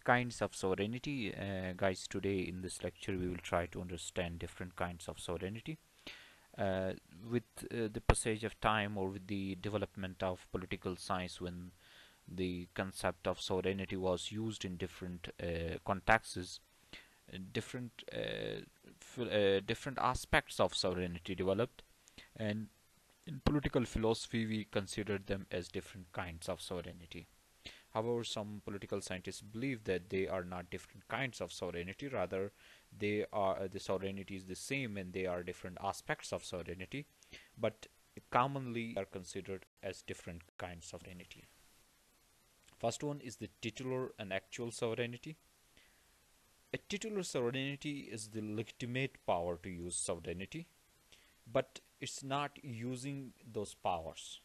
Kinds of sovereignty. Guys, today in this lecture we will try to understand different kinds of sovereignty. Uh, with the passage of time, or with the development of political science, when the concept of sovereignty was used in different contexts, different different aspects of sovereignty developed, and in political philosophy we considered them as different kinds of sovereignty. However, some political scientists believe that they are not different kinds of sovereignty, rather they are the sovereignty is the same and they are different aspects of sovereignty, but commonly are considered as different kinds of sovereignty. First one is the titular and actual sovereignty. A titular sovereignty is the legitimate power to use sovereignty, but it's not using those powers.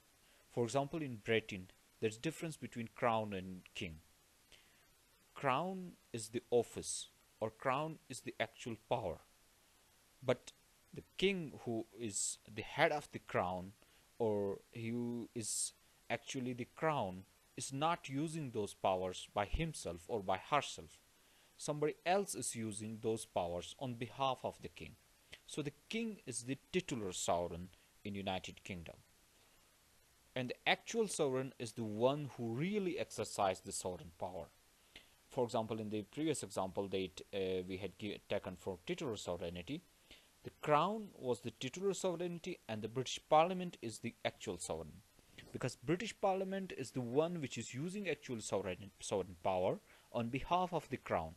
For example, in Britain, there's difference between crown and king. Crown is the office, or crown is the actual power, but the king, who is the head of the crown, or who is actually the crown, is not using those powers by himself or by herself. Somebody else is using those powers on behalf of the king. So the king is the titular sovereign in United Kingdom, and the actual sovereign is the one who really exercises the sovereign power. For example, in the previous example that we had taken for titular sovereignty, the crown was the titular sovereignty and the British Parliament is the actual sovereign, because British Parliament is the one which is using actual sovereign power on behalf of the crown,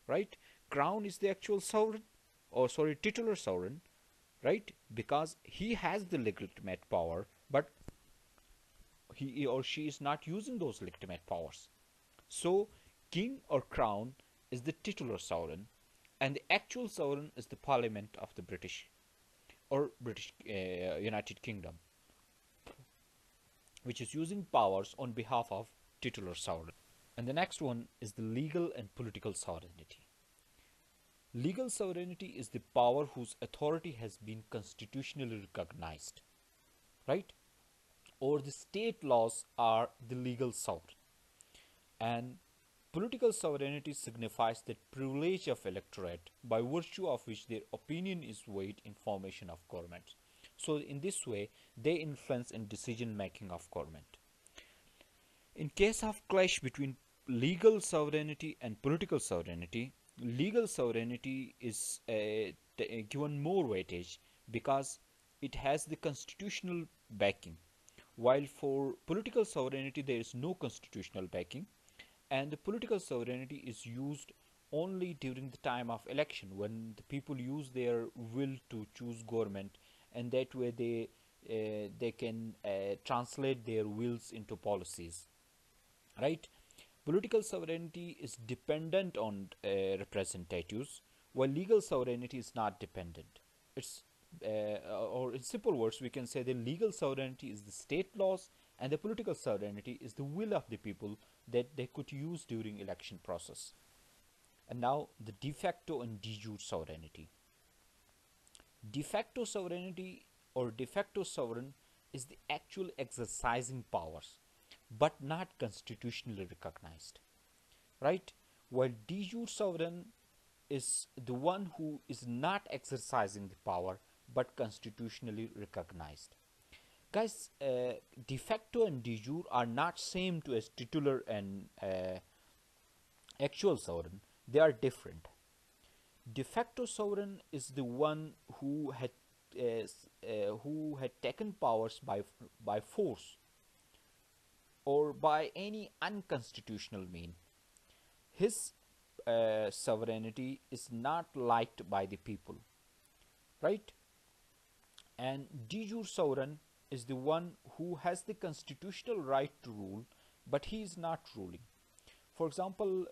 right? Crown is the actual sovereign, or sorry, titular sovereign, right? Because he has the legitimate power, but he or she is not using those legitimate powers. So, king or crown is the titular sovereign, and the actual sovereign is the Parliament of the British or British United Kingdom, which is using powers on behalf of titular sovereign. And the next one is the legal and political sovereignty. Legal sovereignty is the power whose authority has been constitutionally recognized, right? Or the state laws are the legal sovereign. And political sovereignty signifies the privilege of electorate by virtue of which their opinion is weighed in formation of government. So in this way, they influence in decision making of government. In case of clash between legal sovereignty and political sovereignty, legal sovereignty is given more weightage because it has the constitutional backing, while for political sovereignty there is no constitutional backing, and the political sovereignty is used only during the time of election, when the people use their will to choose government, and that way they can translate their wills into policies, right? Political sovereignty is dependent on representatives, while legal sovereignty is not dependent. It's or in simple words, we can say the legal sovereignty is the state laws, and the political sovereignty is the will of the people that they could use during election process. And now the de facto and de jure sovereignty. De facto sovereignty or de facto sovereign is the actual exercising powers, but not constitutionally recognized, right? While de jure sovereign is the one who is not exercising the power but constitutionally recognized. Guys, de facto and de jure are not same to as titular and actual sovereign. They are different. De facto sovereign is the one who had taken powers by force or by any unconstitutional mean. His sovereignty is not liked by the people, right? And de jure sovereign is the one who has the constitutional right to rule, but he is not ruling. For example,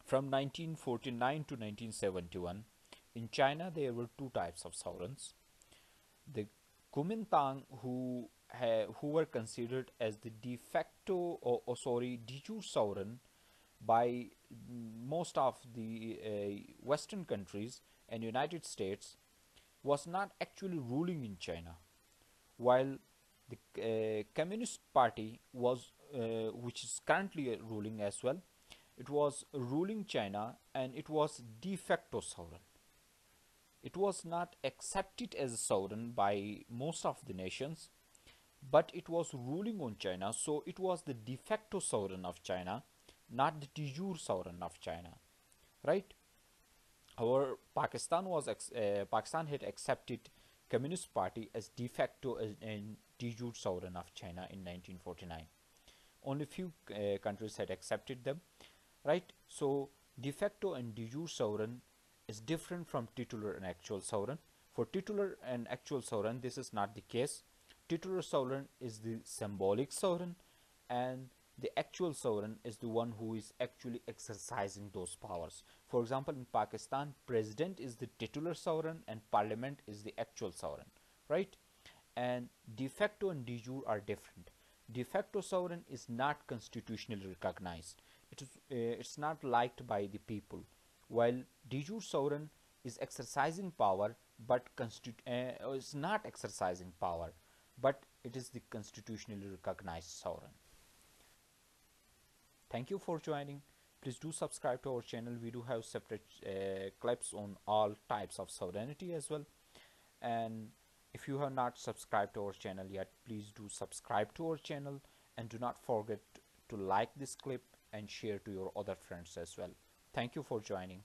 from 1949 to 1971, in China there were two types of sovereigns. The Kuomintang, who were considered as the de facto or de jure sovereign by most of the Western countries and United States, was not actually ruling in China, while the Communist Party was, which is currently ruling as well, It was ruling China and it was de facto sovereign. It was not accepted as a sovereign by most of the nations, but it was ruling on China, so it was the de facto sovereign of China, not the de jure sovereign of China, right? Our Pakistan had accepted Communist Party as de facto and de jure sovereign of China in 1949. Only few countries had accepted them, right? So de facto and de jure sovereign is different from titular and actual sovereign. For titular and actual sovereign, this is not the case. Titular sovereign is the symbolic sovereign, and the actual sovereign is the one who is actually exercising those powers. For example, in Pakistan, president is the titular sovereign and parliament is the actual sovereign, right? And de facto and de jure are different. De facto sovereign is not constitutionally recognized. It's not liked by the people, while de jure sovereign is exercising power but is not exercising power, but it is the constitutionally recognized sovereign. Thank you for joining. Please do subscribe to our channel. We do have separate clips on all types of sovereignty as well. And if you have not subscribed to our channel yet, please do subscribe to our channel and do not forget to like this clip and share to your other friends as well. Thank you for joining.